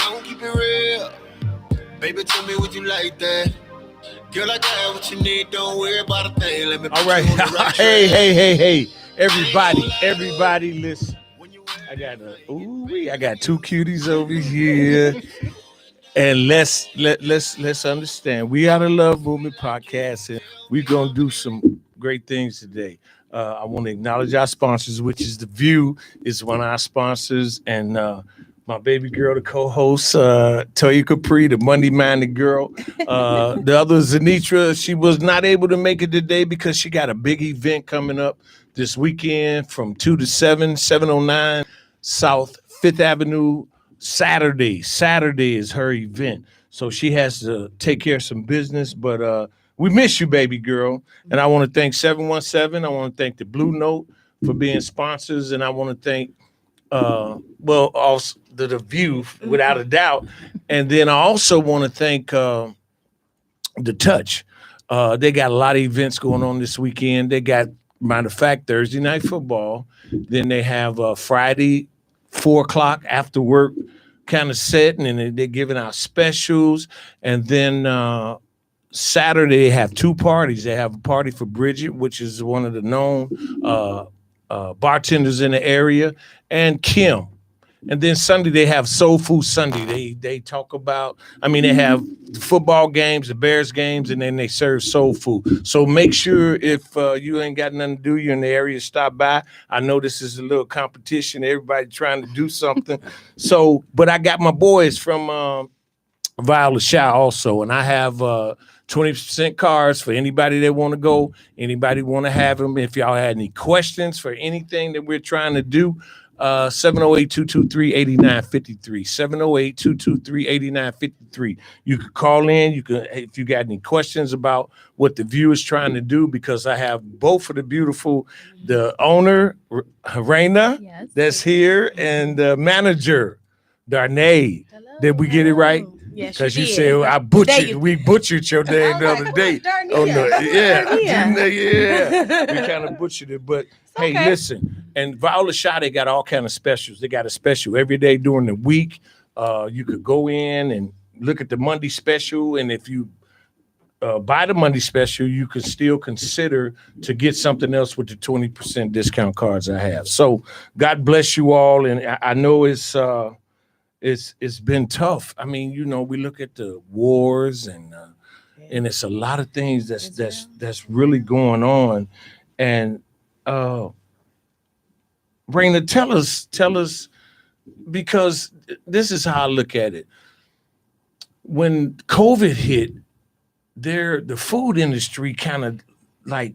Don't keep it real. Baby, tell me what you like that. Girl, I got what you need. Don't worry about a thing. Let me put All right. you on the right Hey. Everybody, listen. I got two cuties over here. And let's understand. We are the Love Movement Podcast, and we're gonna do some great things today. I want to acknowledge our sponsors, which is The View, is one of our sponsors, and my baby girl, the co-host, Toya Capri, the Monday-minded girl. The other Zenitra, she was not able to make it today because she got a big event coming up this weekend from 2 to 7, 709 South 5th Avenue. Saturday is her event. So she has to take care of some business, but we miss you, baby girl. And I want to thank 717. I want to thank the Blue Note for being sponsors, and I want to thank also the View, without a doubt. And then I also want to thank The Touch. They got a lot of events going on this weekend. They got, matter of fact, Thursday night football. Then they have Friday 4:00 after work kind of setting, and they're giving out specials. And then Saturday they have two parties. They have a party for Bridget, which is one of the known bartenders in the area, and Kim. And then Sunday they have Soul Food Sunday. They talk about, they have the football games, the Bears games, and then they serve soul food. So make sure if you ain't got nothing to do, you're in the area, stop by. I know this is a little competition, everybody trying to do something. So, but I got my boys from Viola Shaw also, and I have 20% cards for anybody that want to go, anybody want to have them. If y'all had any questions for anything that we're trying to do, 708-223-8953. 708-223-8953. You can call in. You can, if you got any questions about what the View is trying to do, because I have both of the beautiful, the owner, Rana, yes, that's here, and the manager, Danea. Did we get it right? Yes, because you said we butchered your name the other day. Oh no, we kind of butchered it, but hey, listen. And Viola Shaw, they got all kind of specials. They got a special every day during the week. You could go in and look at the Monday special, and if you buy the Monday special, you can still consider to get something else with the 20% discount cards I have. So God bless you all, and I know it's been tough. I mean, we look at the wars and it's a lot of things that's really going on. And Raina, tell us, because this is how I look at it. When COVID hit, the food industry kind of like,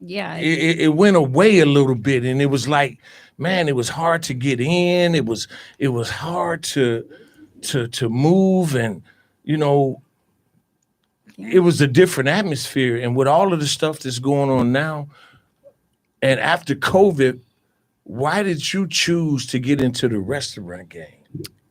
it went away a little bit, and it was like, man, it was hard to get in. It was hard to move, and it was a different atmosphere. And with all of the stuff that's going on now, and after COVID, why did you choose to get into the restaurant game?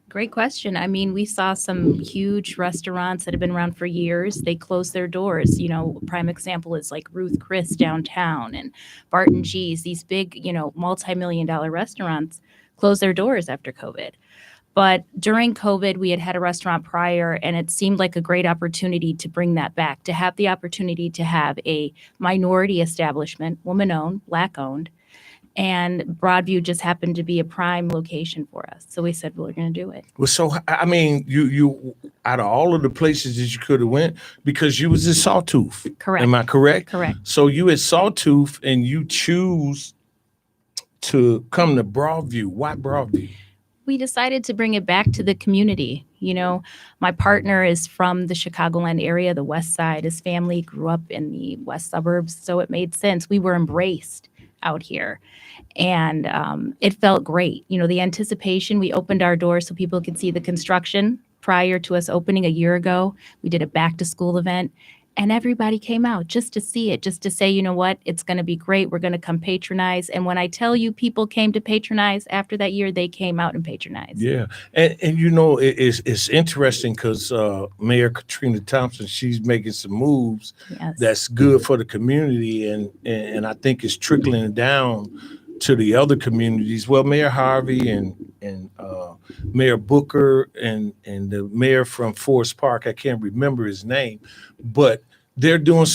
Great question. I mean, we saw some huge restaurants that have been around for years. They closed their doors. Prime example is like Ruth Chris downtown and Barton G's. These big, multi-million-dollar restaurants closed their doors after COVID. But during COVID, we had a restaurant prior, and it seemed like a great opportunity to bring that back, to have the opportunity to have a minority establishment, woman-owned, Black-owned, and Broadview just happened to be a prime location for us. So we said, well, we're going to do it. Well, so, I mean, you out of all of the places that you could have went, because you was at Sawtooth. Correct. Am I correct? Correct. So you at Sawtooth, and you choose to come to Broadview. Why Broadview? We decided to bring it back to the community. My partner is from the Chicagoland area, the West Side. His family grew up in the West suburbs, so it made sense. We were embraced out here, and it felt great. The anticipation, we opened our doors so people could see the construction prior to us opening a year ago. We did a back to school event, and everybody came out just to see it, just to say, you know what, it's going to be great. We're going to come patronize. And when I tell you people came to patronize after that year, they came out and patronized. Yeah. And it's interesting because Mayor Katrina Thompson, she's making some moves that's good for the community. And I think it's trickling down to the other communities. Well, Mayor Harvey and Mayor Booker and the mayor from Forest Park, I can't remember his name, but they're doing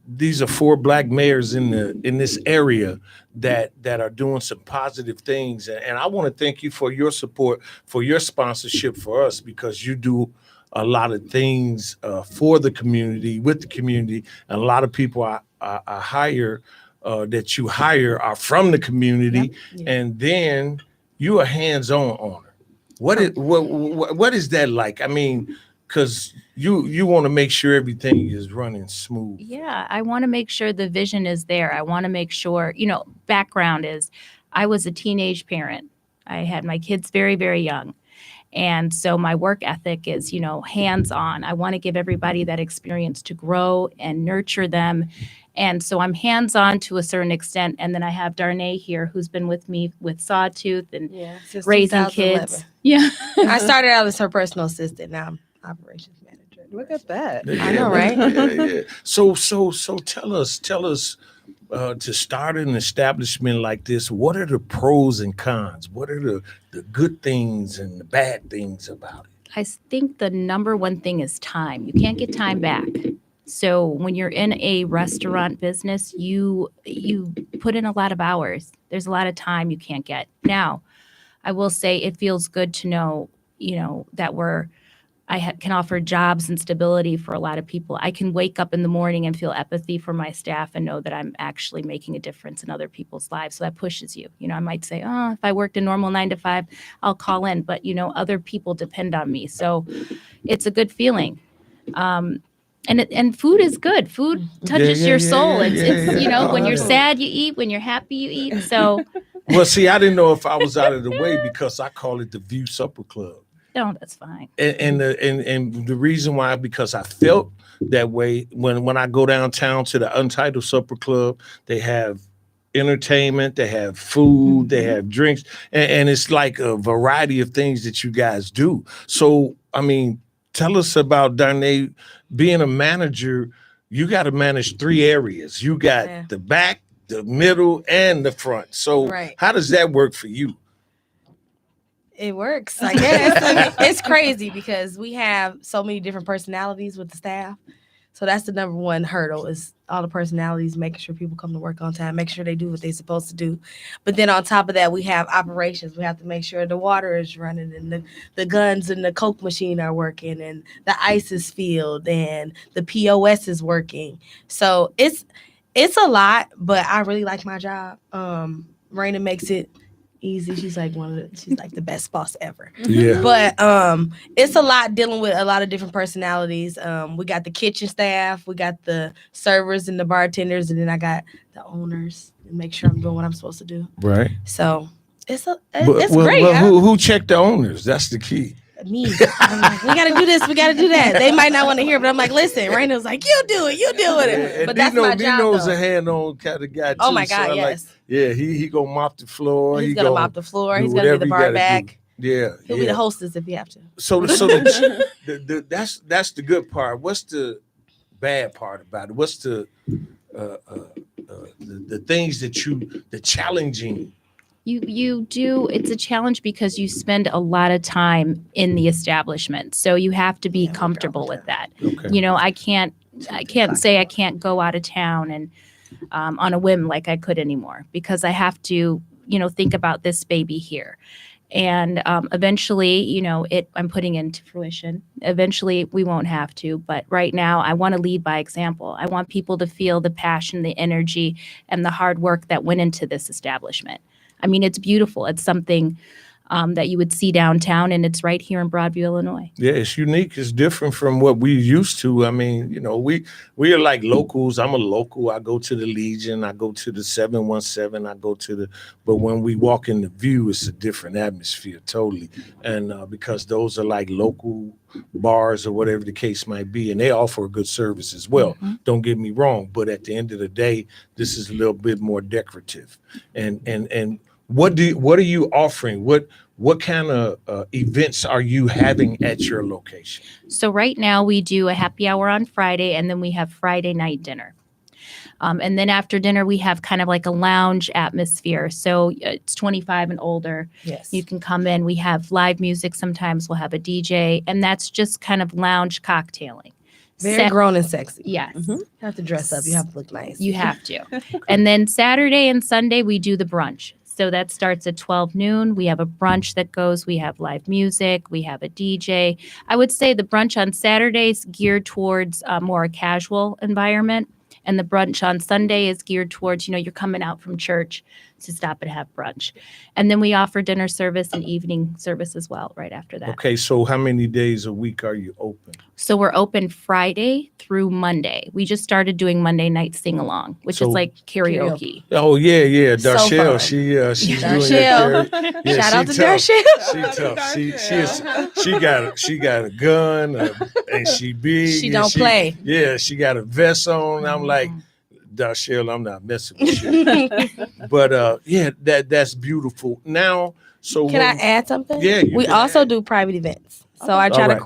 these are 4 Black mayors in this area that are doing some positive things. And I want to thank you for your support, for your sponsorship for us, because you do a lot of things for the community, with the community. And a lot of people I hire that you hire are from the community. Yep. And then you are hands-on owner. What is that like? I mean, because you want to make sure everything is running smooth. Yeah, I want to make sure the vision is there. I want to make sure, background is I was a teenage parent. I had my kids very, very young. And so my work ethic is, hands-on. I want to give everybody that experience to grow and nurture them. And so I'm hands-on to a certain extent. And then I have Danea here, who's been with me with Sawtooth and since raising 2011. kids. Yeah. I started out as her personal assistant. Now I'm operations manager. Look at that. Yeah, I know, right? Yeah. So tell us to start an establishment like this, what are the pros and cons? What are the good things and the bad things about it? I think the number one thing is time. You can't get time back. So when you're in a restaurant business, you put in a lot of hours. There's a lot of time you can't get. Now, I will say it feels good to know, that can offer jobs and stability for a lot of people. I can wake up in the morning and feel empathy for my staff and know that I'm actually making a difference in other people's lives. So that pushes you. I might say, if I worked a normal 9 to 5, I'll call in. But, other people depend on me. So it's a good feeling. And food is good. Food touches your soul. It's when you're sad, you eat. When you're happy, you eat. So. Well, see, I didn't know if I was out of the way because I call it the View Supper Club. No, that's fine. And the reason why, because I felt that way when I go downtown to the Untitled Supper Club, they have entertainment, they have food, they have drinks, and it's like a variety of things that you guys do. So, I mean, tell us about Danea being a manager. You got to manage 3 areas. You got the back, the middle, and the front. So how does that work for you? It works, I guess. I mean, it's crazy because we have so many different personalities with the staff. So that's the number one hurdle is all the personalities, making sure people come to work on time, make sure they do what they're supposed to do. But then on top of that, we have operations. We have to make sure the water is running and the guns and the Coke machine are working and the ice is filled and the POS is working. So it's a lot, but I really like my job. Rana makes it easy. She's like the best boss ever. Yeah. But it's a lot dealing with a lot of different personalities. We got the kitchen staff, we got the servers and the bartenders, and then I got the owners and make sure I'm doing what I'm supposed to do. Right. So it's great. But who checked the owners? That's the key. Me. I'm like, we gotta do this, we gotta do that. They might not want to hear, but I'm like, listen, Raina's like, you do it. And But that's my job. Dino's a hand-on kind of guy too. Oh my God, so yes. He gonna mop the floor. He's gonna mop the floor. He's gonna be the bar back. Yeah. He'll be the hostess if you have to. So that's the good part. What's the bad part about it? What's the things the challenging? You do. It's a challenge because you spend a lot of time in the establishment. So you have to be comfortable with that. Okay. I can't say I can't go out of town and on a whim like I could anymore because I have to, think about this baby here. And eventually, I'm putting into fruition. Eventually, we won't have to. But right now, I want to lead by example. I want people to feel the passion, the energy, and the hard work that went into this establishment. I mean, it's beautiful. It's something that you would see downtown, and it's right here in Broadview, Illinois. Yeah, it's unique. It's different from what we used to. I mean, we are like locals. I'm a local. I go to the Legion. I go to the 717. But when we walk in the View, it's a different atmosphere totally. And because those are like local bars or whatever the case might be, and they offer a good service as well. Mm-hmm. Don't get me wrong. But at the end of the day, this is a little bit more decorative. And what are you offering? What kind of events are you having at your location? So right now we do a happy hour on Friday, and then we have Friday night dinner. And then after dinner, we have kind of like a lounge atmosphere. So it's 25 and older. Yes. You can come in. We have live music. Sometimes we'll have a DJ. And that's just kind of lounge cocktailing. Very grown and sexy. Yes. You have to dress up. You have to look nice. You have to. And then Saturday and Sunday, we do the brunch. So that starts at 12 noon. We have a brunch that goes. We have live music. We have a DJ. I would say the brunch on Saturdays geared towards more a casual environment. And the brunch on Sunday is geared towards, you're coming out from church to stop and have brunch. And then we offer dinner service and evening service as well right after that. Okay, so how many days a week are you open? So we're open Friday through Monday. We just started doing Monday night sing-along, which is like karaoke. Oh, yeah. So Darshell, fun. she's doing Darshell. that. Yeah, Shout out to Darshell. Darshell. She tough. She got a gun and she big. She don't play. Yeah, she got a vest on. I'm like, Darshell, I'm not messing with you. But that's beautiful. Now, so can I add something? Yeah, we also do private events. So I try to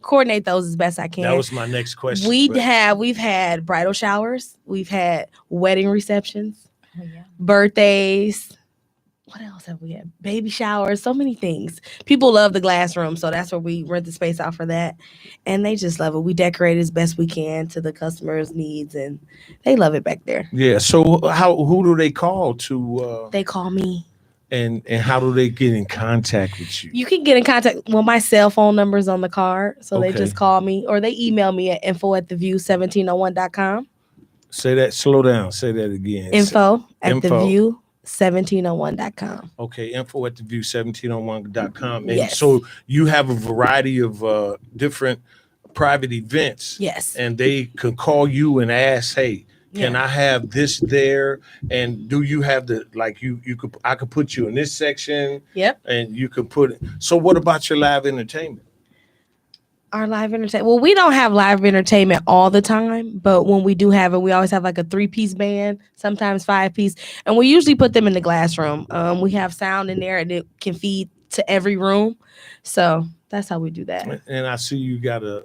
coordinate those as best I can. That was my next question. We've had bridal showers, we've had wedding receptions, birthdays. What else have we had? Baby showers, so many things. People love the glass room, so that's where we rent the space out for that. And they just love it. We decorate as best we can to the customers' needs, and they love it back there. Yeah. So who do they call to? They call me. And how do they get in contact with you? You can get in contact. Well, my cell phone number is on the card, so they just call me or they email me at info@theview1701.com. Say that. Slow down. Say that again. Info@theview1701.com. Okay, info@theview1701.com. And Yes. so you have a variety of different private events. Yes. And they can call you and ask, hey, can I have this there? And do you have I could put you in this section. Yep. And you could put it. So what about your live entertainment? Our live entertainment. Well, we don't have live entertainment all the time, but when we do have it, we always have like a 3-piece band, sometimes 5-piece, and we usually put them in the glass room. We have sound in there, and it can feed to every room, so that's how we do that. And I see you got a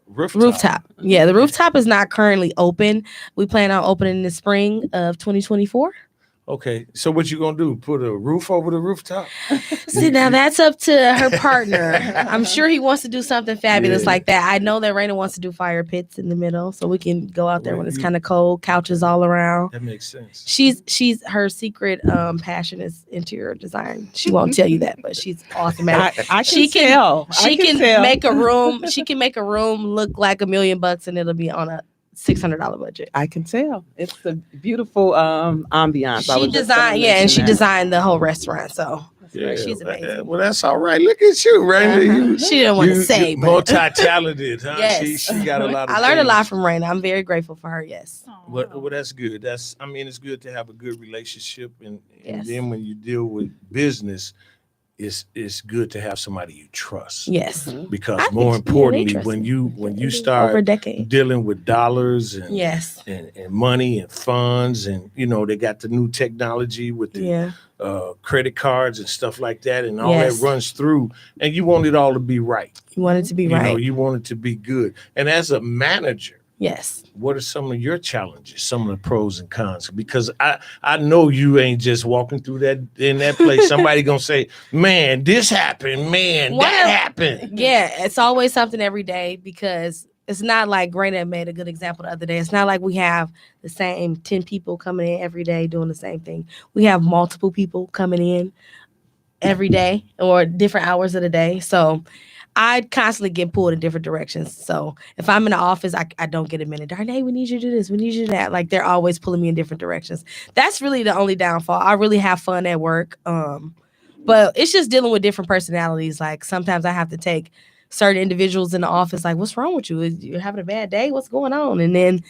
rooftop. Yeah, the rooftop is not currently open. We plan on opening in the spring of 2024. Okay, so what you gonna do? Put a roof over the rooftop? See, now that's up to her partner. I'm sure he wants to do something fabulous like that. I know that Rana wants to do fire pits in the middle, so we can go out there when it's kind of cold, couches all around. That makes sense. She's her secret passion is interior design. She won't tell you that, but she's awesome at it. She can make a room. She can make a room look like $1 million, and it'll be on a $600 budget. I can tell. It's a beautiful ambiance. She designed the whole restaurant. So she's amazing. Well, that's all right. Look at you, Raina. She didn't want to say, but multi-talented, huh? Yes. She got a lot of I learned a lot from Raina. I'm very grateful for her. Yes. Well, that's good. It's good to have a good relationship, and Yes. then when you deal with business, it's good to have somebody you trust. Yes. Because I more think, importantly, trust when me. you start over a decade dealing with dollars and Yes. and money and funds, and they got the new technology with the credit cards and stuff like that, and all that runs through, and you want it all to be right. You want it to be right. You want it to be good. And as a manager, yes. what are some of your challenges, some of the pros and cons? Because I know you ain't just walking through in that place. Somebody gonna say, man, this happened, man, that happened. Yeah, it's always something every day, because it's not like Raina made a good example the other day. It's not like we have the same 10 people coming in every day doing the same thing. We have multiple people coming in every day or different hours of the day. So I constantly get pulled in different directions. So if I'm in the office, I don't get a minute. Danea, we need you to do this. We need you to do that. Like, they're always pulling me in different directions. That's really the only downfall. I really have fun at work. But it's just dealing with different personalities. Like, sometimes I have to take certain individuals in the office, like, what's wrong with you? You're having a bad day? What's going on? And then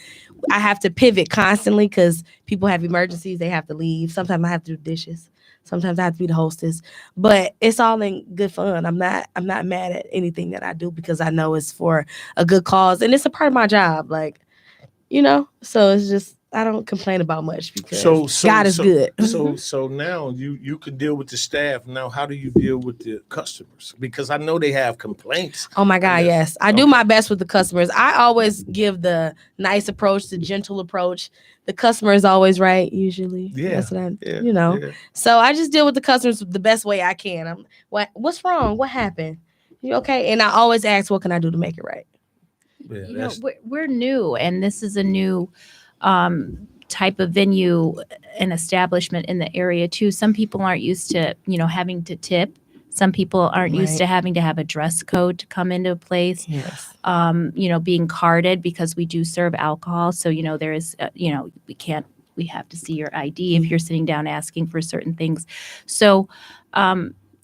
I have to pivot constantly because people have emergencies. They have to leave. Sometimes I have to do dishes. Sometimes I have to be the hostess, but it's all in good fun. I'm not mad at anything that I do, because I know it's for a good cause and it's a part of my job. So it's just, I don't complain about much because So God is good. So now you can deal with the staff. Now, how do you deal with the customers? Because I know they have complaints. Oh my God, yes. I do my best with the customers. I always give the nice approach, the gentle approach. The customer is always right, usually. Yeah. That's what Yeah. So I just deal with the customers the best way I can. What's wrong? What happened? You okay? And I always ask, what can I do to make it right? Yeah, You know, we're new, and this is a new type of venue and establishment in the area too. Some people aren't used to, having to tip. Some people aren't used to having to have a dress code to come into a place. Yes. Being carded because we do serve alcohol. So, there is, we have to see your ID if you're sitting down asking for certain things. So,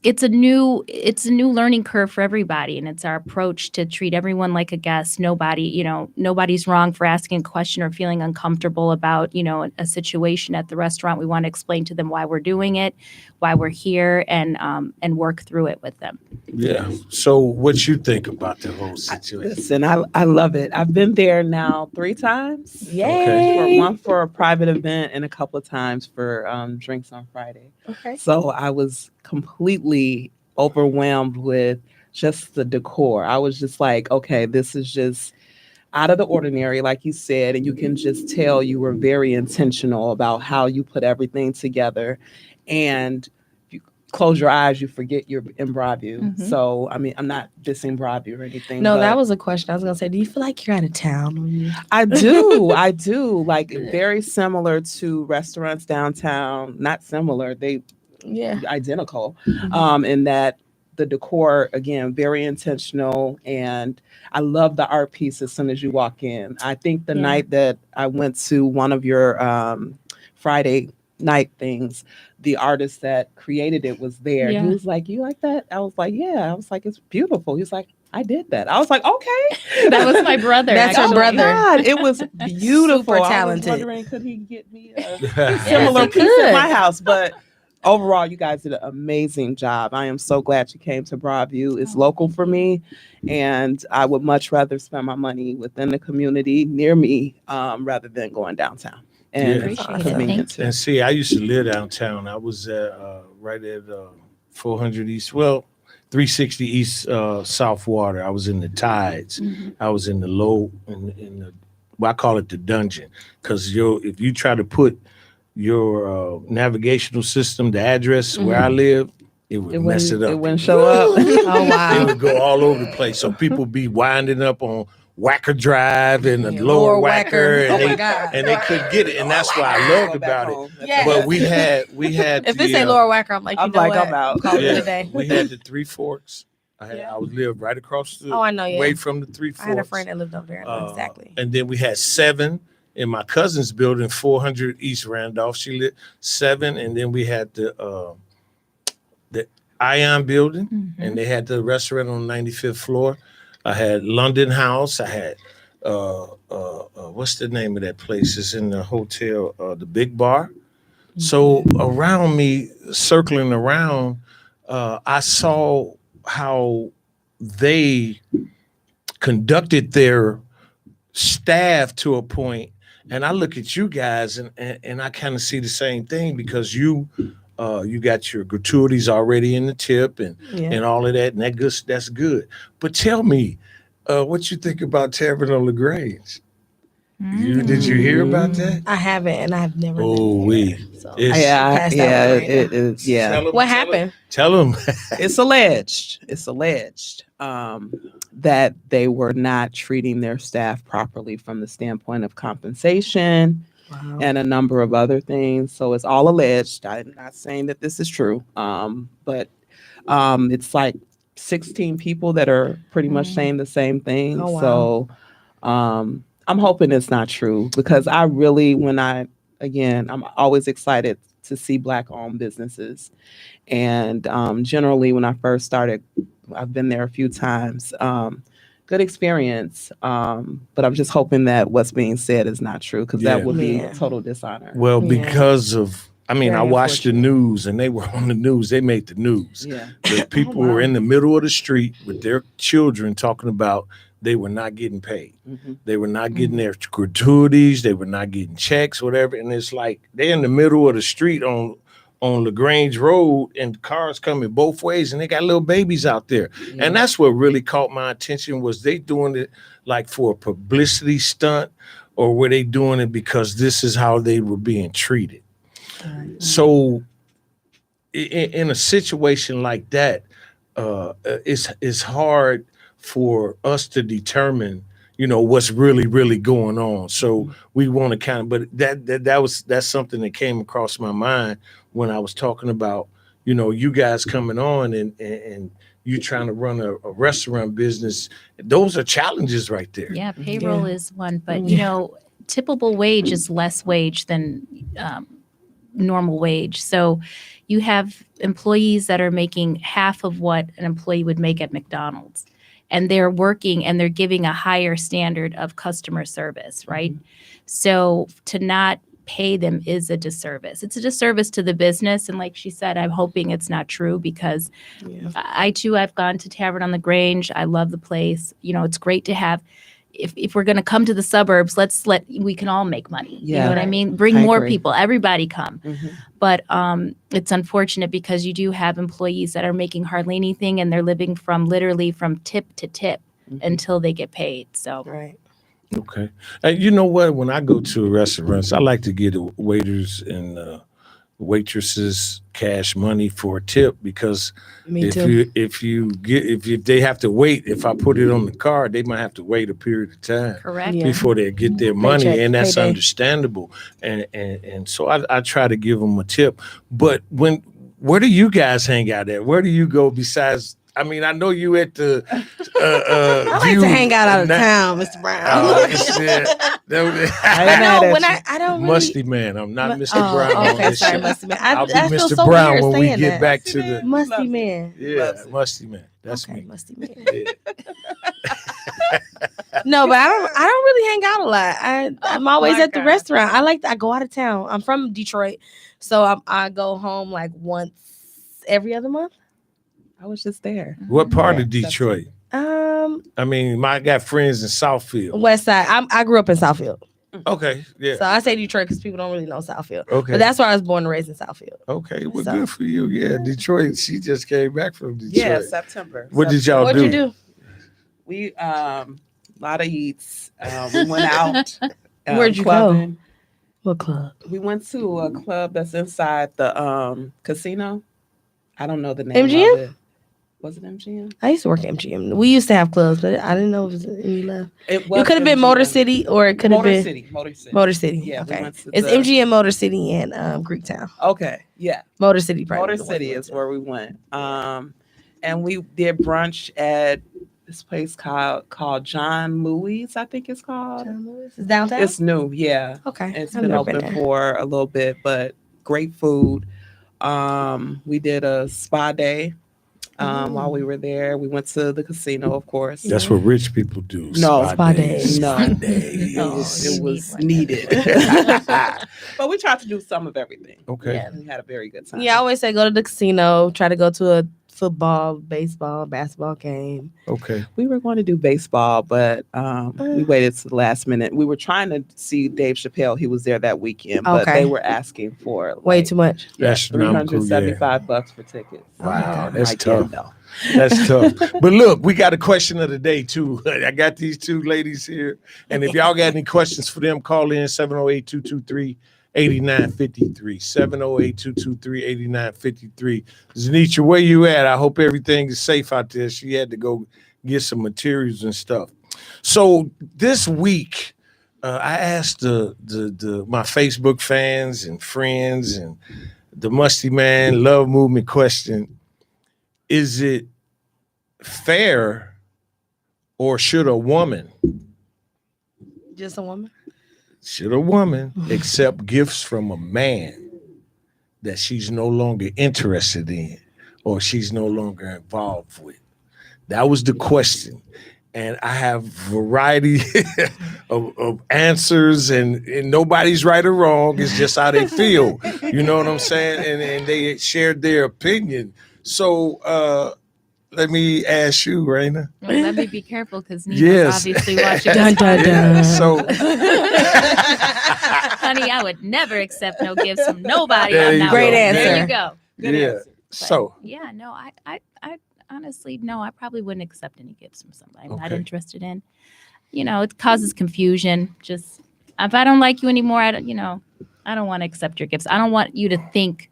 it's a new learning curve for everybody, and it's our approach to treat everyone like a guest. Nobody's wrong for asking a question or feeling uncomfortable about, a situation at the restaurant. We want to explain to them why we're doing it, why we're here, and work through it with them. Yeah. So what you think about the whole situation? Listen, I love it. I've been there now 3 times. Yay! One for a private event and a couple of times for drinks on Friday. Okay. So I was completely overwhelmed with just the decor. I was just like, okay, this is just out of the ordinary, like you said, and you can just tell you were very intentional about how you put everything together. And you close your eyes, you forget you're in Broadview. Mm-hmm. So, I mean, I'm not dissing Broadview or anything. No, but that was a question I was going to say. Do you feel like you're out of town when you... I do. Like very similar to restaurants downtown. Not similar. They identical. In that the decor, again, very intentional. And I love the art piece as soon as you walk in. I think the night that I went to one of your Friday night things, the artist that created it was there. Yeah. He was like, "You like that?" I was like, "Yeah." I was like, "It's beautiful." He was like, "I did that." I was like, "Okay." That was my brother. That's her actually. brother. God, it was beautiful. Super I talented. was wondering, could he get me a Yes, similar he piece could. at my house? But overall, you guys did an amazing job. I am so glad you came to Broadview. It's local for me, and I would much rather spend my money within the community near me rather than going downtown. And Appreciate it. convenient Thank too. And see, I used to live downtown. I was right at 400 East, 360 East South Water. I was in the Tides. Mm-hmm. I was in the low, in the, I call it the dungeon, because if you try to put your navigational system, the address where I live, it would mess it up. It wouldn't show up. Oh, wow. It would go all over the place. So people be winding up on Wacker Drive and the lower Wacker, Oh, my and, God. they couldn't get it. And that's what I loved about it. Yeah. But we had If they say Lower Wacker, I'm like, I'm you know like, what? I'm out. Call it a day. we had the Three Forks. I would live right across the I know, yeah. way from the Three Forks. I had a friend that lived over there. I know exactly. And then we had 7 in my cousin's building, 400 East Randolph. She lit 7, and then we had the Ion building, and they had the restaurant on the 95th floor. I had London House. I had what's the name of that place? It's in the hotel, the Big Bar. So around me, circling around, I saw how they conducted their staff to a point, and I look at you guys and I kind of see the same thing, because you got your gratuities already in the tip and all of that, and that's good. But tell me, what you think about Tavern on LaGrange? Did you hear about that? I haven't, and I've never Oh, been there, so. It is. Yeah. What happened? Tell them. It's alleged that they were not treating their staff properly from the standpoint of compensation and a number of other things. So it's all alleged. I'm not saying that this is true, but it's like 16 people that are pretty much saying the same thing. Oh, wow. So I'm hoping it's not true, because I really, I'm always excited to see Black-owned businesses. And generally, when I first started, I've been there a few times. Good experience. But I'm just hoping that what's being said is not true, because that would be a total dishonor. Well, because of, I watched the news, and they were on the news. They made the news. Yeah. The people were in the middle of the street with their children talking about they were not getting paid. Mm-hmm. They were not getting their gratuities. They were not getting checks, whatever. And it's like they're in the middle of the street on LaGrange Road, and cars coming both ways, and they got little babies out there. Yeah. And that's what really caught my attention, was they doing it like for a publicity stunt, or were they doing it because this is how they were being treated? Right. So in a situation like that, it's hard for us to determine, what's really going on. So we want to kind of, but that's something that came across my mind when I was talking about, you guys coming on and you trying to run a restaurant business. Those are challenges right there. Yeah, payroll is one, but tippable wage is less wage than normal wage. So you have employees that are making half of what an employee would make at McDonald's, and they're working and they're giving a higher standard of customer service, right? Mm-hmm. So to not pay them is a disservice. It's a disservice to the business. And like she said, I'm hoping it's not true, because I've gone to Tavern on the Grange. I love the place. It's great to have. If we're going to come to the suburbs, we can all make money. Yeah. You know what I mean? Bring more people, everybody come. Mm-hmm. But it's unfortunate, because you do have employees that are making hardly anything, and they're living literally from tip to tip until they get paid. So Right. Okay. You know what? When I go to restaurants, I like to give the waiters and waitresses cash money for a tip, because if they have to wait, if I put it on the card, they might have to wait a period of time correct. before they get their money, Paycheck, and that's payday. understandable. And so I try to give them a tip. But where do you guys hang out at? Where do you go besides? I mean, I know you at the. I like View to hang out of now. town, Mr. Brown. I don't really. Musty man, I'm not Mr. Brown. on Okay, this sorry, show. Musty man. I'll be I feel Mr. so Brown weird when we saying get that. back to the. Musty man. Yeah, Musty man. That's Okay, me. Musty man. Yeah. No, but I don't really hang out a lot. I'm always my at the God. restaurant. I go out of town. I'm from Detroit, so I go home like once every other month. I was just there. What part of Detroit? I mean, I got friends in Southfield. West Side. I grew up in Southfield, Okay, yeah. so I say Detroit because people don't really know Southfield. Okay. But that's where I was born and raised in Southfield. Okay, well, So- good for you. Yeah, Detroit. She just came back from Detroit. Yeah, September. What did y'all What'd do? you do? We a lot of eats. We went out. Where'd you clubbing. go? What club? We went to a club that's inside the casino. I don't know the name MGM? of it. Was it MGM? I used to work at MGM. We used to have clubs, but I didn't know it was any left. It It could have been MGM. Motor City, or it could have been Motor City. Motor City. Yeah, we okay. went to It's the- MGM, Motor City, and Greektown. Okay, yeah. Motor City, probably. Motor the one City we went is to. where we went. And we did brunch at this place called John Louis, I think it's called. John Lewis? It's downtown. It's new, yeah. Okay. It's I've been never open there. for a little bit, but great food. We did a spa day while we were there. We went to the casino, of course. That's what rich people do. No, spa days. No, Spa day. Oh, it was you need needed. But we tried to do some of everything. Okay. Yeah. We had a very good time. Yeah, I always say go to the casino, try to go to a football, baseball, basketball game. Okay. We were going to do baseball, but we waited to the last minute. We were trying to see Dave Chappelle. He was there that weekend, but Okay. they were asking for Way like, too much. Astronomical, yeah. $375 for tickets. Wow, that's I can't tough. know. That's tough. But look, we got a question of the day too. I got these two ladies here. And if y'all got any questions for them, call in 708-223-8953. 708-223-8953. Zenitra, where you at? I hope everything is safe out there. She had to go get some materials and stuff. So this week, I asked my Facebook fans and friends and the Musty Man Love Movement question. Is it fair, or should a woman Just a woman. accept gifts from a man that she's no longer interested in or she's no longer involved with? That was the question. And I have variety of answers, and nobody's right or wrong. It's just how they feel. You know what I'm saying? And they shared their opinion. So let me ask you, Rana. Well, let me be careful because Nina's Yes. obviously watching. Dun, dun, Yeah, dun. so Honey, I would never accept no gifts from nobody. There I'm you not go. Great with. answer. There you go. Good yeah. answer. So Yeah, no, I honestly, no, I probably wouldn't accept any gifts from somebody I'm not Okay. interested in. It causes confusion. Just if I don't like you anymore, I don't want to accept your gifts. I don't want you to think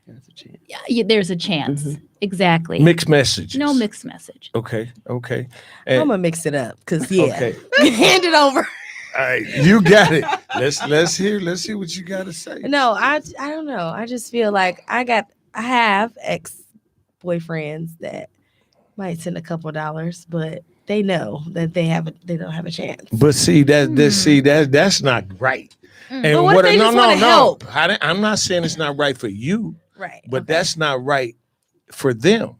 There's a chance. there's a chance. Exactly. mixed messages. No mixed message. Okay. I'm And- gonna mix it up because Okay. hand it over. All right, you got it. Let's hear what you got to say. No, I don't know. I just feel like I have ex-boyfriends that might send a couple $, but they know that they don't have a chance. But see that's not right. Mm. And But what if they just wanna help? I'm not saying it's not right for you, Right. but okay. that's not right for them.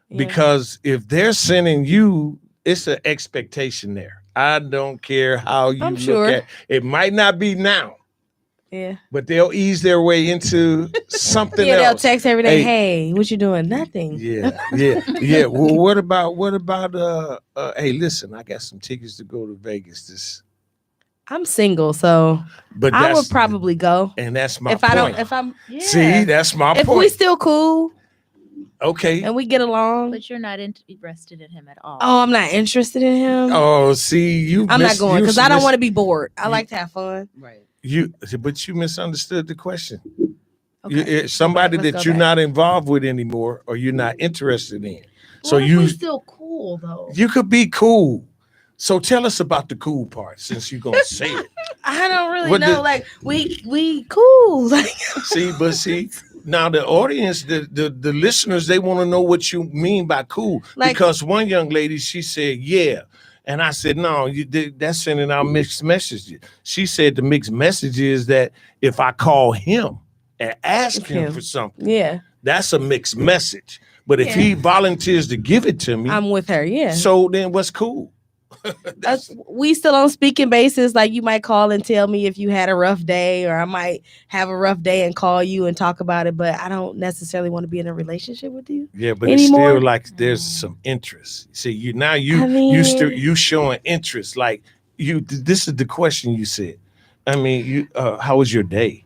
Yeah. Because if they're sending you, it's an expectation there. I don't care how you I'm look sure. at it. Might not be now, Yeah. but they'll ease their way into something Yeah, they'll else. text every day, Hey. hey, what you doing? Nothing. Yeah. Well, what about hey, listen, I got some tickets to go to Vegas I'm single, so but I would that's probably go. and that's my If point. I don't, if I'm, yeah. See, that's my if point. we still cool Okay. and we get along. But you're not interested in him at all. Oh, I'm not interested in him. Oh, see, you. I'm not miss- going you because I don't miss- want to be bored. I you- like to have fun. Right. But you misunderstood the question. Okay. Somebody Let's that go you're back. not involved with anymore, or you're not interested in. So What if you we still cool though. you could be cool. So tell us about the cool part, since you're gonna say it. I don't really What know. the- Like we cool. Like See, now the audience, the listeners, they want to know what you mean by cool. Like- Because one young lady, she said, yeah. And I said, no, that's sending out mixed messages. She said the mixed message is that if I call him and ask him Him. for something, yeah, that's a mixed message. But if he volunteers to give it to me, I'm with her. Yeah. so then what's cool? We still on speaking basis. Like you might call and tell me if you had a rough day, or I might have a rough day and call you and talk about it. But I don't necessarily want to be in a relationship with you. Yeah, but Anymore? it's still like there's some interest. See, you mean- you showing interest. Like this is the question you said. I mean, how was your day?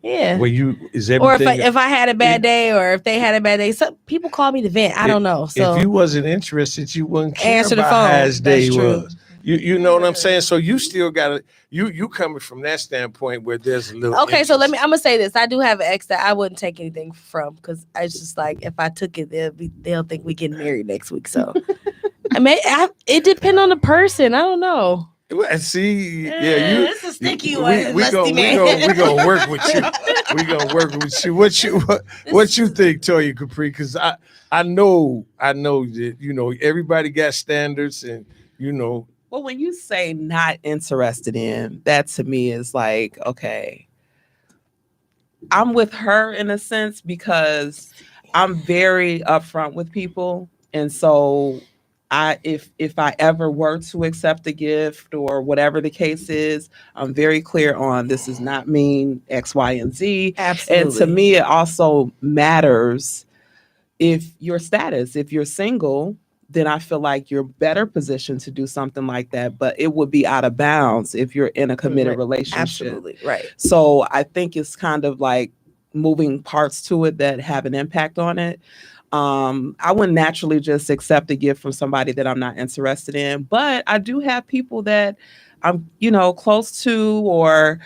Yeah. Where is Or everything? if I had a bad day, or if they had a bad day, some people call me to vent. I don't know. So if you wasn't interested, you wouldn't care Answer the about phone. how his day That's true. was. You know what I'm saying? So you still gotta you coming from that standpoint where there's a little okay, so I'm interest. gonna say this. I do have an ex that I wouldn't take anything from, because it's just like if I took it, they'll think we getting married next week. So I mean, it depends on the person. I don't know. Well, see, yeah, It's a sticky we one, Musty gonna man. work with you. We gonna work with you. What you think, Toya Capri? Because I know that everybody got standards, and Well, when you say not interested in, that to me is like, okay, I'm with her in a sense because I'm very upfront with people. And so if I ever were to accept a gift or whatever the case is, I'm very clear on this does not mean X, Y, and Z. Absolutely. And to me, it also matters if your status, if you're single, then I feel like you're better positioned to do something like that. But it would be out of bounds if you're in a committed Right. relationship. Absolutely right. So I think it's kind of like moving parts to it that have an impact on it. I wouldn't naturally just accept a gift from somebody that I'm not interested in, but I do have people that I'm, close to, or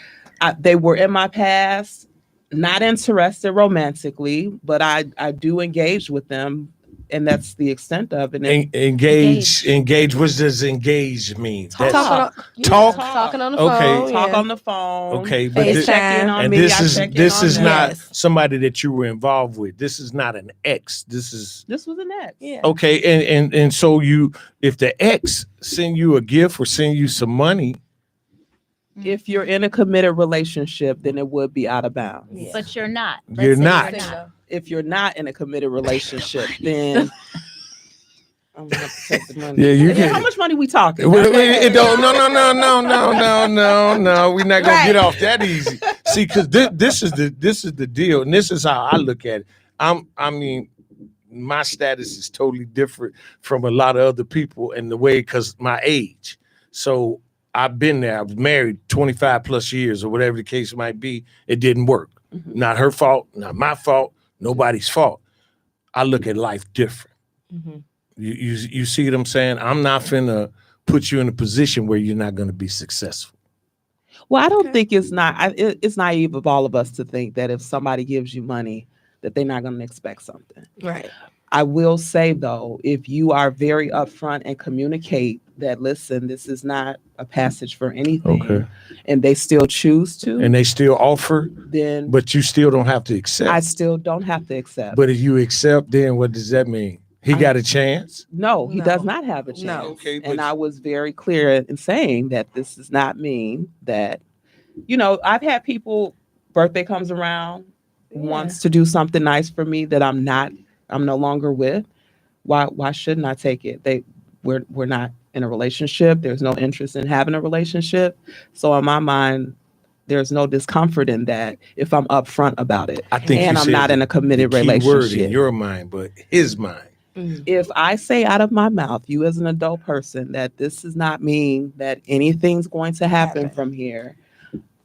they were in my past, not interested romantically, but I do engage with them, and that's the extent of it. And engage. What does engage mean? Talk. Talking on the phone. Okay. talk yeah. on the phone. Okay, but FaceTime. Check in on and me. this I is check in this on is them. not Yes. somebody that you were involved with. This is not an ex. This This was an ex. Yeah. okay. And so if the ex send you a gift or send you some money, If you're in a committed relationship, then it would be out of bounds. Yeah. But you're not. You're say not. If you're not in a committed relationship, then I'm gonna have to take the money. Yeah, you How can. much money we talking? No. We're not gonna get off that easy. See, because this is the deal, and this is how I look at it. I mean, my status is totally different from a lot of other people in the way, because my age. So I've been there. I was married 25 plus years or whatever the case might be. It didn't work. Mm-hmm. Not her fault, not my fault, nobody's fault. I look at life different. Mm-hmm. You see what I'm saying? I'm not finna put you in a position where you're not going to be successful. Well, I don't think it's naive of all of us to think that if somebody gives you money, that they're not going to expect something. Right. I will say, though, if you are very upfront and communicate that, listen, this is not a passage for anything, Okay. and they still choose to, And they still offer, then but you still don't have to accept. I still don't have to accept. But if you accept, then what does that mean? He got a chance? No, he No. does not have a chance. No. Okay, And but I was very clear in saying that this does not mean that, I've had people, birthday comes around, wants to do something nice for me that I'm no longer with. Why shouldn't I take it? We're not in a relationship. There's no interest in having a relationship. So in my mind, there's no discomfort in that if I'm upfront about it. I think and you I'm said not in a committed the key word in relationship. your mind, but his mind. If I say out of my mouth, you as an adult person, that this does not mean that anything's going to happen from here,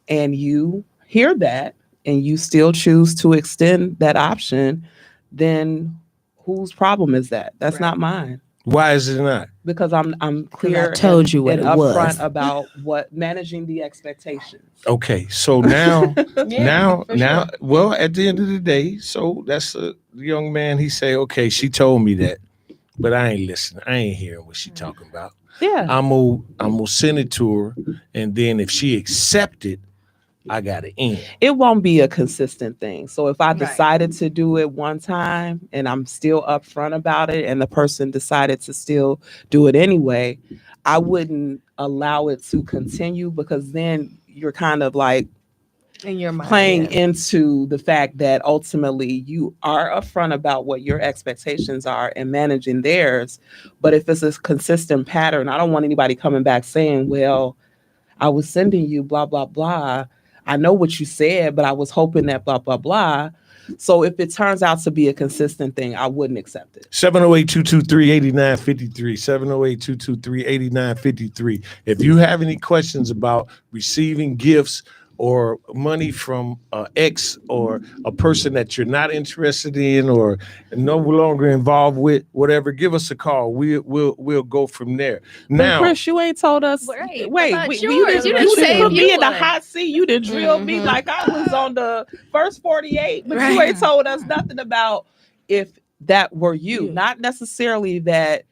and you hear that and you still choose to extend that option, then whose problem is that? That's not mine. Why is it not? Because I'm clear I told you what and it was. upfront about managing the expectations. Okay, so now, now, for sure. well, at the end of the day, so that's a young man. He say, okay, she told me that, but I ain't listening. I ain't hearing what she talking about. Yeah. I'm gonna send it to her, and then if she accept it, I got it in. It won't be a consistent thing. So if I decided to do it one time and I'm still upfront about it, and the person decided to still do it anyway, I wouldn't allow it to continue, because then you're kind of like In your mind, playing into the fact that ultimately you are upfront about what your expectations are and managing theirs. But if it's a consistent pattern, I don't want anybody coming back saying, well, I was sending you blah, blah, blah. I know what you said, but I was hoping that blah, blah, blah. So if it turns out to be a consistent thing, I wouldn't accept it. 708-223-8953, 708-223-8953. If you have any questions about receiving gifts or money from an ex or a person that you're not interested in or no longer involved with, whatever, give us a call. We'll go from there. Now, but Chris, you ain't told us. Right. Wait, About you yours. didn't You didn't say put you me in the would. hot seat. You didn't drill me like I was on the first 48, but you ain't told us nothing about if that were you. Not necessarily that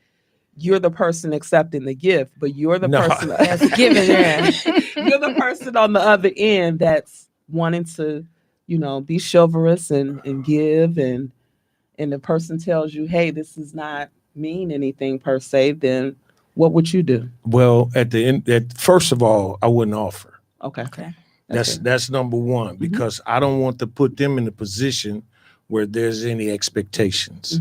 you're the person accepting the gift, but you're the person that's giving it. You're the person on the other end that's wanting to, be chivalrous and give, and the person tells you, hey, this does not mean anything per se, then what would you do? well, at the end, first of all, I wouldn't offer. Okay. That's number one, because I don't want to put them in a position where there's any expectations.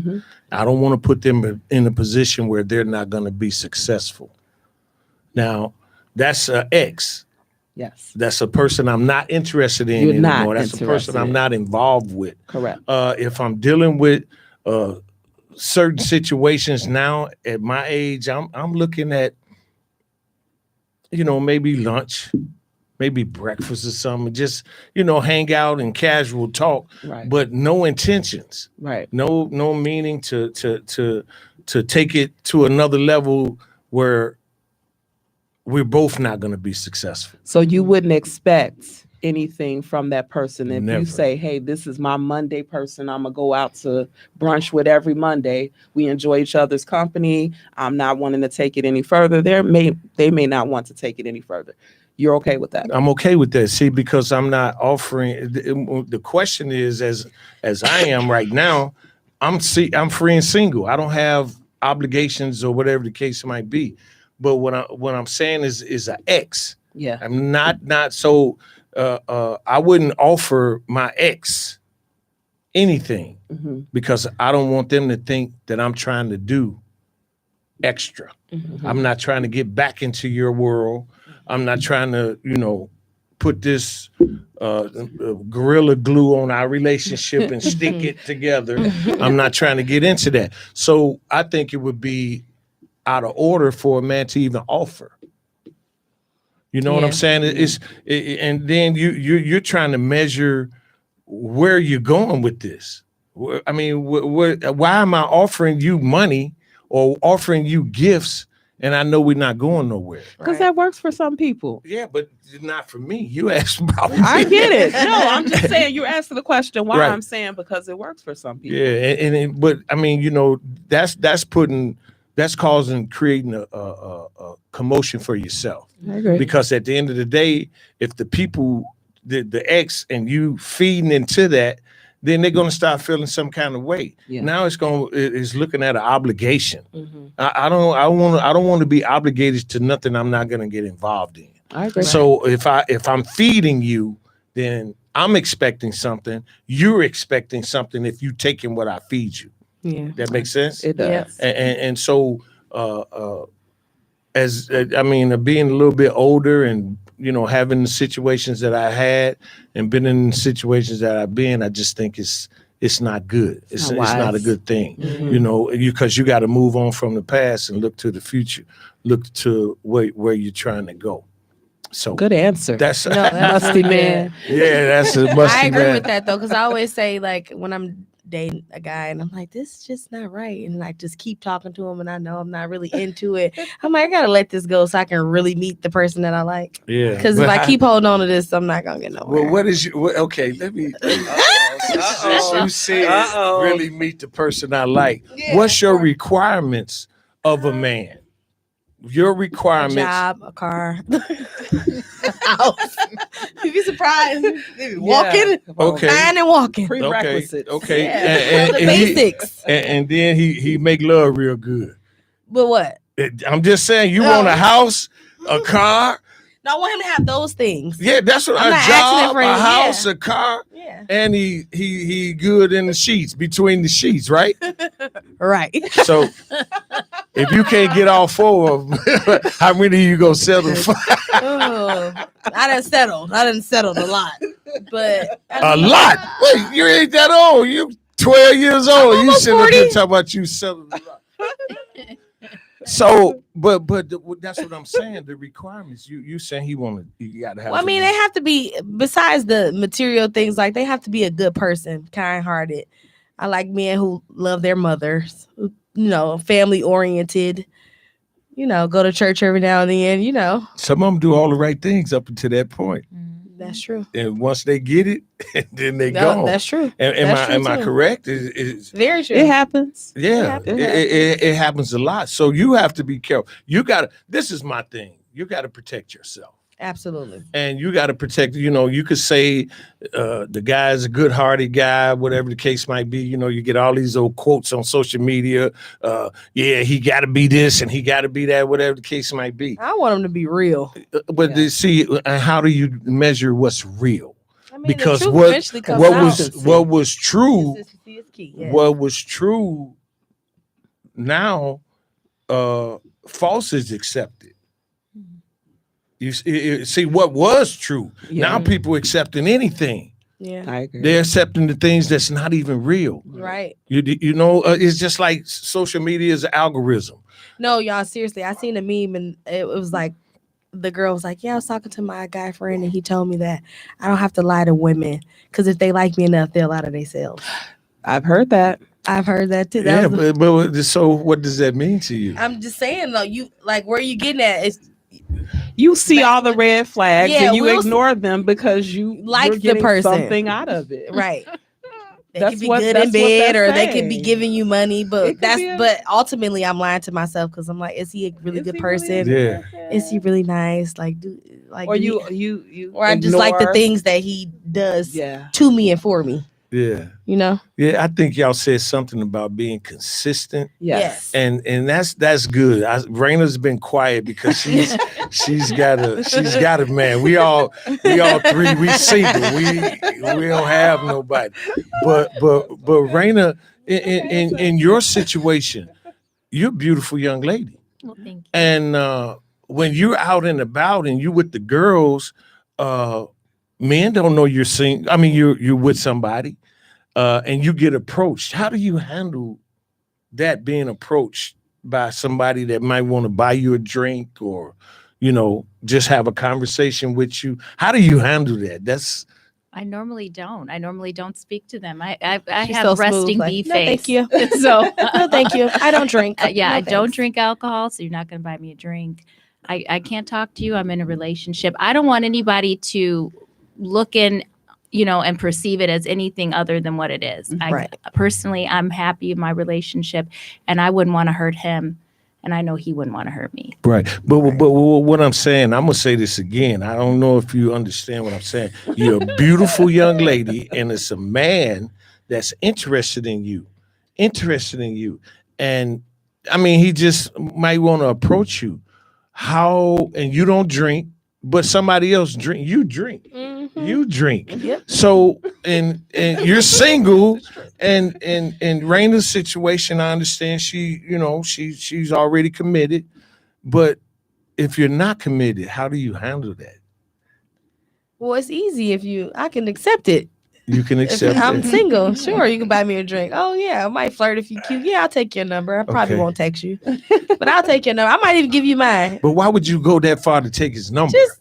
I don't want to put them in a position where they're not going to be successful. Now, that's an ex. Yes. That's a person I'm not interested in You're not anymore. That's a person I'm interested. not involved with. Correct. If I'm dealing with certain situations now at my age, I'm looking at, maybe lunch, maybe breakfast or something, just, hang out and casual talk, Right. but no intentions, Right. no meaning to take it to another level where we're both not going to be successful. So you wouldn't expect anything from that person if Never. you say, hey, this is my Monday person I'm gonna go out to brunch with every Monday. We enjoy each other's company. I'm not wanting to take it any further. They may not want to take it any further. You're okay with that? I'm okay with that. See, because I'm not offering. The question is, as I am right now, I'm free and single. I don't have obligations or whatever the case might be. But what I'm saying is an ex. Yeah. I'm not so. I wouldn't offer my ex anything because I don't want them to think that I'm trying to do extra. I'm not trying to get back into your world. I'm not trying to, put this gorilla glue on our relationship and stick it together. I'm not trying to get into that. So I think it would be out of order for a man to even offer. You know what I'm saying? And then you're trying to measure where you're going with this. I mean, why am I offering you money or offering you gifts? And I know we're not going nowhere. Because that works for some people. Yeah, but not for me. You asked about me. I get it. No, I'm just saying you're asking the question why. I'm saying because it works for some people. Yeah, but I mean, you know, that's creating a commotion for yourself. I agree. Because at the end of the day, if the people, the ex and you feeding into that, then they're going to start feeling some kind of way. Yeah. Now it's looking at an obligation. Mm-hmm. I don't want to be obligated to nothing I'm not going to get involved in. I agree. So if I'm feeding you, then I'm expecting something. You're expecting something if you taking what I feed you. Yeah, that makes sense. It does. And so being a little bit older and, you know, having the situations that I had and been in the situations that I've been, I just think it's not good. It's not a good thing, you know, because you got to move on from the past and look to the future, look to where you're trying to go. So good answer. That's Musty man. Yeah, that's a musty I agree man. with that though, because I always say, like, when I'm dating a guy and I'm like, this is just not right, and like just keep talking to him, and I know I'm not really into it. I'm like, I gotta let this go so I can really meet the person that I like. Yeah. Because if I keep holding on to this, I'm not gonna get nowhere. Well, what is okay? Let me. Since you said really meet the person I like. Yeah, what's your requirements of a man? Your requirements. A job, a car, house. You'd be surprised. Walking, fine and walking. Prerequisites. Okay. Yeah. And the basics. And then he make love real good. But what? I'm just saying, you want a house, a car. No, I want him to have those things. Yeah, that's what a job, a house, a car, and he good in the sheets, between the sheets, right? Right. So if you can't get all four of them, how many you gonna settle for? I done settled a lot, but a lot. Wait, you ain't that old. You 12 years old. You should have been talking about you settled a lot. So, but that's what I'm saying. The requirements. You saying you gotta have. Well, I mean, they have to be, besides the material things, like they have to be a good person, kind-hearted. I like men who love their mothers, you know, family oriented. You know, go to church every now and then. You know, some of them do all the right things up until that point. That's true. And once they get it, then they go. That's true. Am I correct? It's very true. It happens. Yeah, it happens a lot. So you have to be careful. This is my thing. You got to protect yourself. Absolutely. And you got to protect, you know, you could say the guy's a good-hearted guy, whatever the case might be. You know, you get all these old quotes on social media. He got to be this and he got to be that, whatever the case might be. I want him to be real. But see, how do you measure what's real? I mean, because what was true, what was true now, false is accepted. You see what was true. Yeah. Now people accepting anything. Yeah, I agree. They're accepting the things that's not even real. Right. You know, it's just like social media is an algorithm. No, y'all, seriously. I seen a meme and it was like, the girl was like, yeah, I was talking to my guy friend and he told me that I don't have to lie to women because if they like me enough, they'll lie to themselves. I've heard that. I've heard that too. But so what does that mean to you? I'm just saying though, you like where you getting at is you see all the red flags and you ignore them because you like the person, something out of it, right? They could be good in bed, or they could be giving you money, but but ultimately, I'm lying to myself because I'm like, is he a really good person? Yeah. Is he really nice? Or I just ignore. like the things that he does to me and for me. Yeah. You know? Yeah, I think y'all said something about being consistent. Yes. And that's good. Raina's been quiet because she's got a man. We all three, we single. We don't have nobody. But Raina, in your situation, you're a beautiful young lady. Well, thank you. And when you're out and about and you with the girls, men don't know you're single. I mean, you're with somebody, and you get approached. How do you handle that, being approached by somebody that might want to buy you a drink or, just have a conversation with you? How do you handle that? I normally don't. I normally don't speak to them. I She's have so smooth, resting like, bee "No, face. thank you." So No, thank you. I don't drink. No, No, I don't thanks. drink alcohol, so you're not going to buy me a drink. I can't talk to you. I'm in a relationship. I don't want anybody to look in, and perceive it as anything other than what it is. Right. Personally, I'm happy in my relationship, and I wouldn't want to hurt him, and I know he wouldn't want to hurt me. Right. But what I'm saying, I'm going to say this again. I don't know if you understand what I'm saying. You're a beautiful young lady, and it's a man that's interested in you. And I mean, he just might want to approach you. And you don't drink, but somebody else drink. You drink. Mhm. You drink. Yep. So and you're single, and Raina's situation, I understand she's already committed. But if you're not committed, how do you handle that? Well, it's easy I can accept it. You can accept I'm it. single. Sure, you can buy me a drink. Oh yeah, I might flirt if you cute. Yeah, I'll take your number. I probably Okay. won't text you, but I'll take your number. I might even give you mine. But why would you go that far to take his number? Just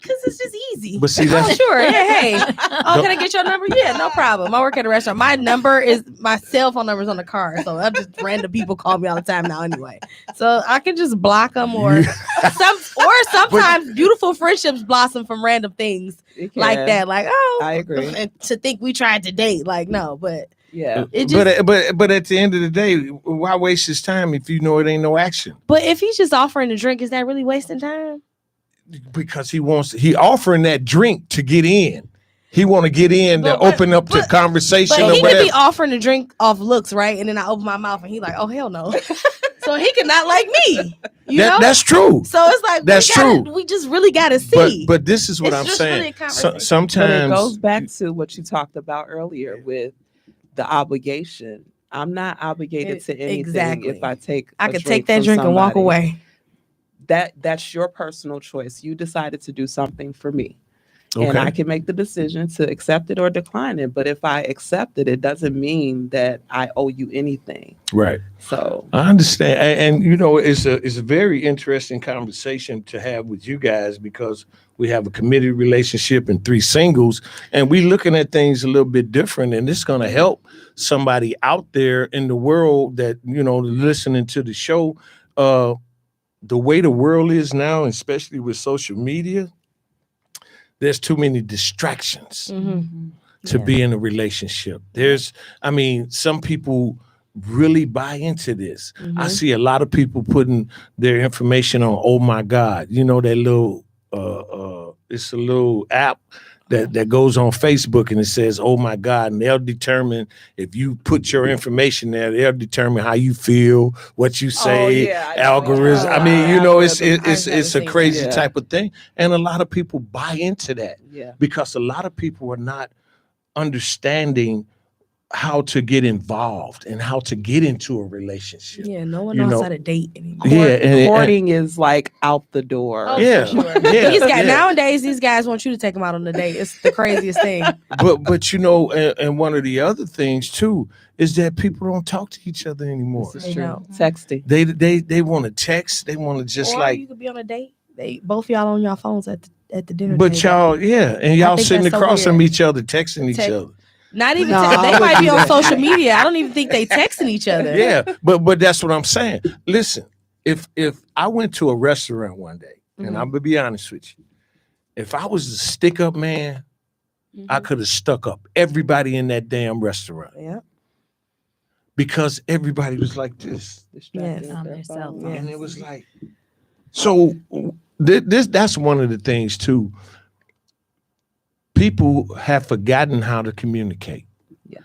because it's just easy. But see, Oh, that's sure. Yeah, hey. Oh, can I get your number? Yeah, no problem. I work at a restaurant. My cell phone number is on the card. So I'm just random people call me all the time now anyway. So I can just block them or sometimes beautiful friendships blossom from random things It like can. that. Like, oh, I agree. and to think we tried to date. Like, no, but Yeah. it just but at the end of the day, why waste his time if you know it ain't no action? but if he's just offering a drink, is that really wasting time? Because he offering that drink to get in. He want to get in to But- open up to but- conversation But or he could whatever. be offering a drink off looks, right? And then I open my mouth and he like, oh hell no. So he could not like me. You know? That's true. So it's like That's true. We just really gotta see. But this is what It's I'm just saying. really a conversation. But it Sometimes goes back to what you talked about earlier with the obligation. I'm not obligated to anything Exactly. if I take I a could take that from drink and walk somebody. away. That's your personal choice. You decided to do something for me. And okay. I can make the decision to accept it or decline it. But if I accept it, it doesn't mean that I owe you anything. Right. So I understand, and it's a very interesting conversation to have with you guys because we have a committed relationship and 3 singles, and we looking at things a little bit different, and it's going to help somebody out there in the world that listening to the show. The way the world is now, especially with social media, there's too many distractions to be in a relationship. Some people really buy into this. I see a lot of people putting their information on, oh my God, that little it's a little app that goes on Facebook and it says, oh my God, and they'll determine if you put your information there, they'll determine how you feel, what you say, algorithms. Oh, I mean, it's a seen crazy that. type of thing. And a lot of people buy into that yeah. because a lot of people are not understanding how to get involved and how to get into a relationship. Yeah, no one You knows know. how to date anymore. Yeah, and- Courting is like out the door. Oh, Yeah, for sure. yeah. Nowadays, these guys want you to take them out on a date. It's the craziest thing. But and one of the other things too is that people don't talk to each other anymore. This They is true. don't. Texting. They want to text. They want to just Or like. you could be on a date. Both y'all on your phones at the dinner But table. y'all, yeah, and y'all think sitting that's so across from weird. each other, texting each Text- other. Not even No, they I might wouldn't be do on that. social media. I don't even think they texting each other. Yeah, but that's what I'm saying. Listen, if I went to a restaurant one day, and I'm gonna be honest with you, if I was a stick up man, I could have stuck up everybody in that damn restaurant Yeah. because everybody was like this, Distracted Yes. with On their their cell phone. phone. and it was like, so that's one of the things too. People have forgotten how to communicate. Yes.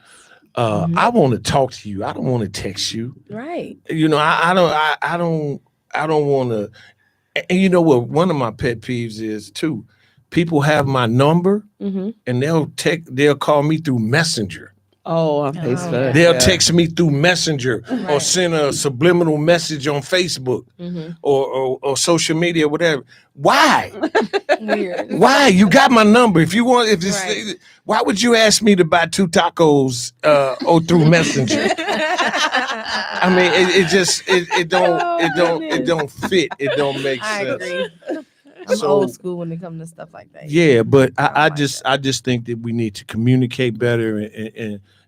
I want to talk to you. I don't want to text you. Right. I don't want to. And you know what? One of my pet peeves is too. People have my number Mm-hmm. and they'll call me through Messenger. Oh, on Facebook. They'll yeah. text me through Messenger or Right. send a subliminal message on Facebook or social media, whatever. Why? Weird. Why? You got my number. If you want, Right. why would you ask me to buy 2 tacos through Messenger? I mean, it don't fit. It don't make I sense. agree. I'm So- old school when it comes to stuff like that. Yeah, but I like just think that we need to communicate better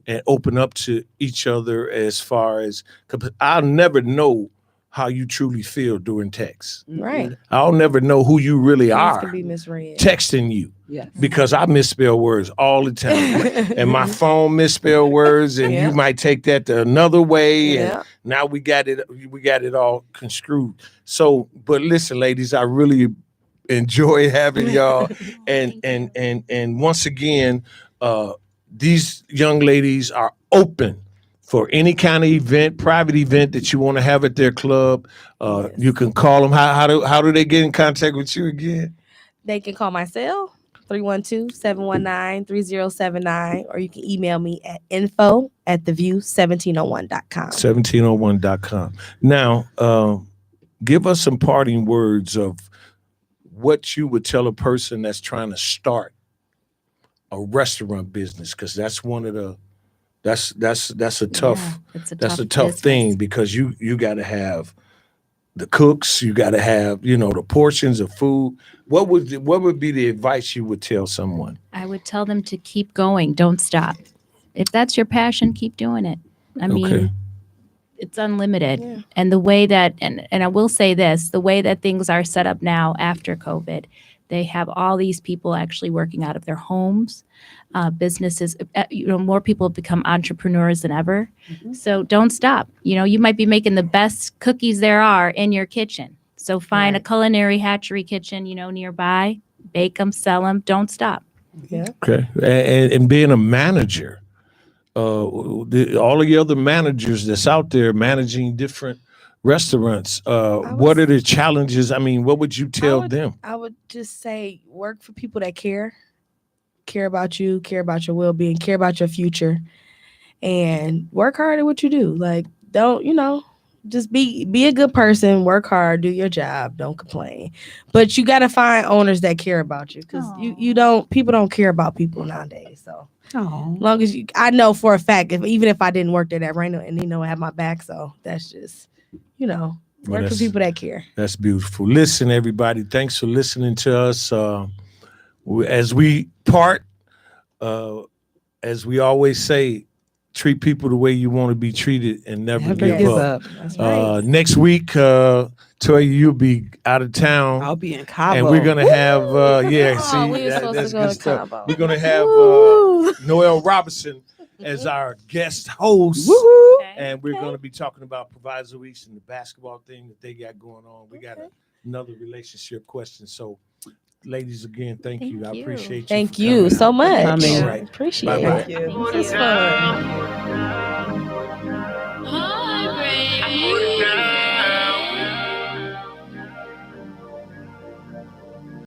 and open up to each other as far as, cause I'll never know how you truly feel during text. Right. I'll never know who you really Things are can be misread. texting you Yes. because I misspell words all the time. And my phone misspell words, and Yeah. you might take that to another way. And Yeah. now we got it all construed. So, but listen, ladies, I really enjoy having y'all. And once again, these young ladies are open for any kind of event, private event that you want to have at their club. Yes. You can call them. How do they get in contact with you again? They can call my cell, 312-719-3079, or you can email me at info@theview1701.com. 1701.com. Now, give us some parting words of what you would tell a person that's trying to start a restaurant business, because that's one of the that's a tough It's a that's tough a tough business. thing, because you got to have the cooks, you got to have the portions of food. What would be the advice you would tell someone? I would tell them to keep going. Don't stop. If that's your passion, keep doing it. I mean, it's unlimited. Yeah. And the way that, and I will say this, the way that things are set up now after COVID, they have all these people actually working out of their homes, businesses, more people have become entrepreneurs than ever. So don't stop. You might be making the best cookies there are in your kitchen. So find a culinary hatchery kitchen, nearby, bake them, sell them. Don't stop. Yeah. Okay. And being a manager, all of the other managers that's out there managing different restaurants, what are the challenges? I mean, what would you tell them? I would just say work for people that care about you, care about your well-being, care about your future, and work hard at what you do. Like, don't, just be a good person, work hard, do your job, don't complain. But you got to find owners that care about you, because people don't care about people nowadays. So as long as I know for a fact, even if I didn't work there, that Rana and have my back. So that's just, work for people that care. That's beautiful. Listen, everybody, thanks for listening to us. As we part, as we always say, treat people the way you want to be treated and never give up. That's right. Next week, Toya, you'll be out of town. I'll be in Cabo. And we're going to have, we were supposed to go to Cabo. We're going to have Noel Robinson as our guest host. And we're going to be talking about Proviso East and the basketball thing that they got going on. We got another relationship question. So, ladies, again, thank you. I appreciate you. Thank you so much. All right. Appreciate Bye-bye. it. This was fun.